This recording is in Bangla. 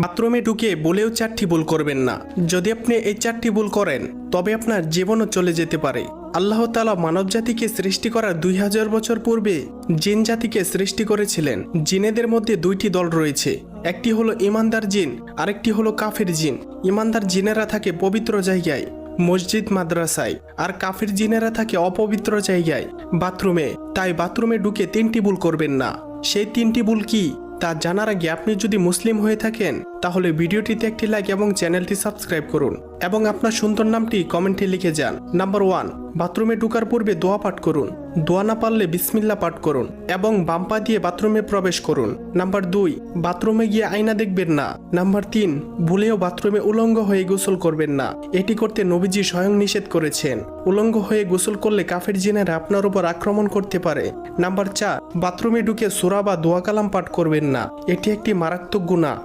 বাথরুমে ঢুকে বলেও 4টি ভুল করবেন না। যদি আপনি এই 4টি ভুল করেন তবে আপনার জীবনও চলে যেতে পারে। আল্লাহ তাআলা মানব জাতিকে সৃষ্টি করার 2000 বছর পূর্বে জিন জাতিকে সৃষ্টি করেছিলেন। জিনেদের মধ্যে 2টি দল রয়েছে, একটি হলো ইমানদার জিন, আরেকটি হলো কাফির জিন। ইমানদার জিনেরা থাকে পবিত্র জায়গায়, মসজিদ মাদ্রাসায়, আর কাফির জিনেরা থাকে অপবিত্র জায়গায়, বাথরুমে। তাই বাথরুমে ঢুকে 3টি ভুল করবেন না। সেই 3টি ভুল কি তা জানার আগে আপনি যদি মুসলিম হয়ে থাকেন তাহলে ভিডিওটিতে একটি লাইক এবং চ্যানেলটি সাবস্ক্রাইব করুন এবং আপনার সুন্দর নামটি কমেন্টে লিখে যান। নাম্বার 1, বাথরুমে ঢোকার পূর্বে দোয়া পাঠ করুন। দোয়া না পারলে বিসমিল্লাহ পাঠ করুন এবং বাম পা দিয়ে বাথরুমে প্রবেশ করুন। নাম্বার 2, বাথরুমে গিয়ে আয়না দেখবেন না। নাম্বার 3, ভুলেও বাথরুমে উলঙ্গ হয়ে গোসল করবেন না। এটি করতে নবীজি স্বয়ং নিষেধ করেছেন। উলঙ্গ হয়ে গোসল করলে কাফের জিনেরা আপনার উপর আক্রমণ করতে পারে। নাম্বার 4, বাথরুমে ঢুকে সূরা বা দোয়া কালাম পাঠ করবেন না। এটি একটি মারাত্মক গুনাহ।